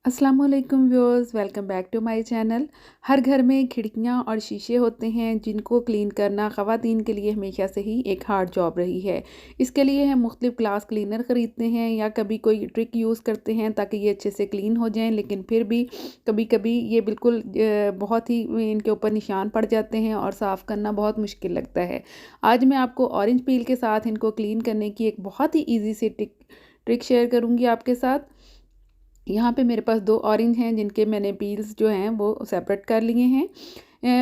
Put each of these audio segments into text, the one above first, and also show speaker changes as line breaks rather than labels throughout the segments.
अस्सलाम वालेकुम viewers, welcome back to my channel. हर घर में खिड़कियां और शीशे होते हैं जिनको क्लीन करना ख़वातीन के लिए हमेशा से ही एक हार्ड जॉब रही है। इसके लिए हम मुख्तलिफ ग्लास क्लीनर ख़रीदते हैं या कभी कोई ट्रिक यूज़ करते हैं ताकि ये अच्छे से क्लीन हो जाएं, लेकिन फिर भी कभी कभी ये बिल्कुल बहुत ही इनके ऊपर निशान पड़ जाते हैं और साफ़ करना बहुत मुश्किल लगता है। आज मैं आपको ऑरेंज पील के साथ इनको क्लीन करने की एक बहुत ही ईजी सी ट्रिक शेयर करूँगी आपके साथ। यहाँ पे मेरे पास 2 ऑरेंज हैं जिनके मैंने पील्स जो हैं वो सेपरेट कर लिए हैं।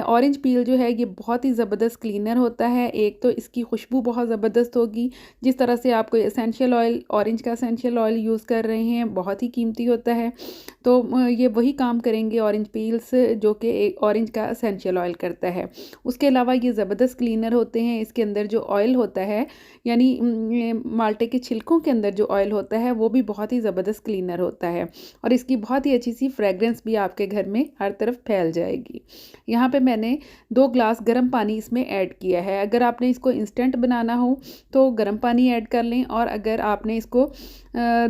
ऑरेंज पील जो है ये बहुत ही ज़बरदस्त क्लीनर होता है। एक तो इसकी खुशबू बहुत ज़बरदस्त होगी। जिस तरह से आप कोई एसेंशियल ऑयल, ऑरेंज का एसेंशियल ऑयल यूज़ कर रहे हैं, बहुत ही कीमती होता है। तो ये वही काम करेंगे ऑरेंज पील्स जो कि एक ऑरेंज का एसेंशियल ऑयल करता है। उसके अलावा ये ज़बरदस्त क्लीनर होते हैं। इसके अंदर जो ऑयल होता है, यानी माल्टे के छिलकों के अंदर जो ऑयल होता है वो भी बहुत ही ज़बरदस्त क्लीनर होता है और इसकी बहुत ही अच्छी सी फ्रेगरेंस भी आपके घर में हर तरफ फैल जाएगी। यहाँ पे मैंने 2 ग्लास गर्म पानी इसमें ऐड किया है। अगर आपने इसको इंस्टेंट बनाना हो तो गर्म पानी ऐड कर लें, और अगर आपने इसको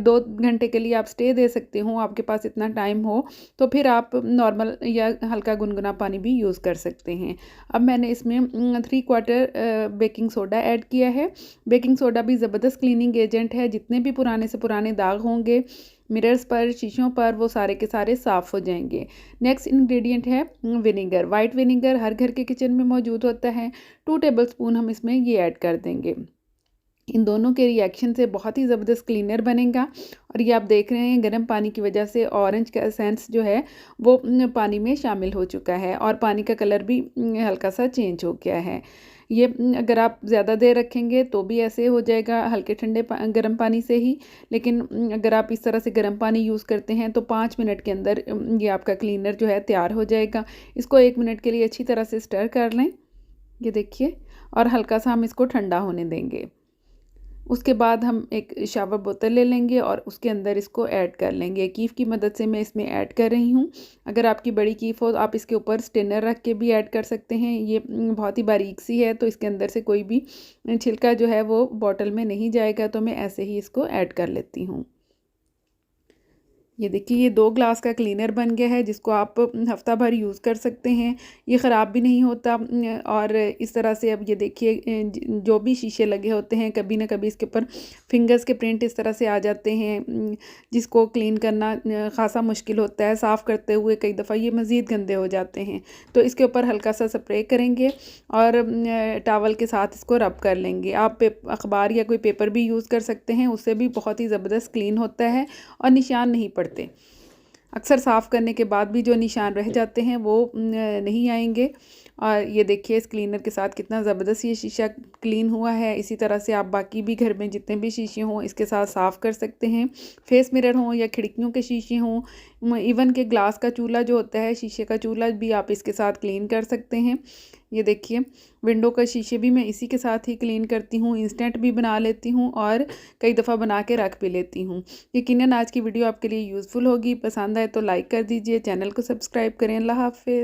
2 घंटे के लिए आप स्टे दे सकते हो, आपके पास इतना टाइम हो, तो फिर आप नॉर्मल या हल्का गुनगुना पानी भी यूज़ कर सकते हैं। अब मैंने इसमें 3/4 बेकिंग सोडा ऐड किया है। बेकिंग सोडा भी ज़बरदस्त क्लीनिंग एजेंट है। जितने भी पुराने से पुराने दाग होंगे मिरर्स पर, शीशों पर, वो सारे के सारे साफ़ हो जाएंगे। नेक्स्ट इंग्रेडिएंट है विनेगर। वाइट विनेगर हर घर के किचन में मौजूद होता है। 2 टेबलस्पून हम इसमें ये ऐड कर देंगे। इन दोनों के रिएक्शन से बहुत ही ज़बरदस्त क्लीनर बनेगा। और ये आप देख रहे हैं गर्म पानी की वजह से ऑरेंज का एसेंस जो है वो पानी में शामिल हो चुका है और पानी का कलर भी हल्का सा चेंज हो गया है। ये अगर आप ज़्यादा देर रखेंगे तो भी ऐसे हो जाएगा हल्के ठंडे गर्म पानी से ही, लेकिन अगर आप इस तरह से गर्म पानी यूज़ करते हैं तो 5 मिनट के अंदर ये आपका क्लीनर जो है तैयार हो जाएगा। इसको 1 मिनट के लिए अच्छी तरह से स्टर कर लें, ये देखिए, और हल्का सा हम इसको ठंडा होने देंगे। उसके बाद हम एक शावर बोतल ले लेंगे और उसके अंदर इसको ऐड कर लेंगे। कीफ़ की मदद से मैं इसमें ऐड कर रही हूँ। अगर आपकी बड़ी कीफ़ हो तो आप इसके ऊपर स्टेनर रख के भी ऐड कर सकते हैं। ये बहुत ही बारीक सी है तो इसके अंदर से कोई भी छिलका जो है वो बॉटल में नहीं जाएगा, तो मैं ऐसे ही इसको ऐड कर लेती हूँ। ये देखिए, ये 2 ग्लास का क्लीनर बन गया है जिसको आप हफ्ता भर यूज़ कर सकते हैं। ये ख़राब भी नहीं होता। और इस तरह से अब ये देखिए, जो भी शीशे लगे होते हैं कभी ना कभी इसके ऊपर फिंगर्स के प्रिंट इस तरह से आ जाते हैं, जिसको क्लीन करना ख़ासा मुश्किल होता है। साफ़ करते हुए कई दफ़ा ये मज़ीद गंदे हो जाते हैं। तो इसके ऊपर हल्का सा स्प्रे करेंगे और टॉवल के साथ इसको रब कर लेंगे। आप अखबार या कोई पेपर भी यूज़ कर सकते हैं, उससे भी बहुत ही ज़बरदस्त क्लीन होता है और निशान नहीं पड़ते। अक्सर साफ़ करने के बाद भी जो निशान रह जाते हैं वो नहीं आएंगे। और ये देखिए इस क्लीनर के साथ कितना ज़बरदस्त ये शीशा क्लीन हुआ है। इसी तरह से आप बाकी भी घर में जितने भी शीशे हों इसके साथ साफ़ कर सकते हैं। फेस मिरर हों या खिड़कियों के शीशे हों, इवन के ग्लास का चूल्हा जो होता है, शीशे का चूल्हा भी आप इसके साथ क्लीन कर सकते हैं। ये देखिए, विंडो का शीशे भी मैं इसी के साथ ही क्लीन करती हूँ। इंस्टेंट भी बना लेती हूँ और कई दफ़ा बना के रख भी लेती हूँ। यकीनन आज की वीडियो आपके लिए यूज़फुल होगी। पसंद आए तो लाइक कर दीजिए, चैनल को सब्सक्राइब करें। अल्लाह हाफ़िज़।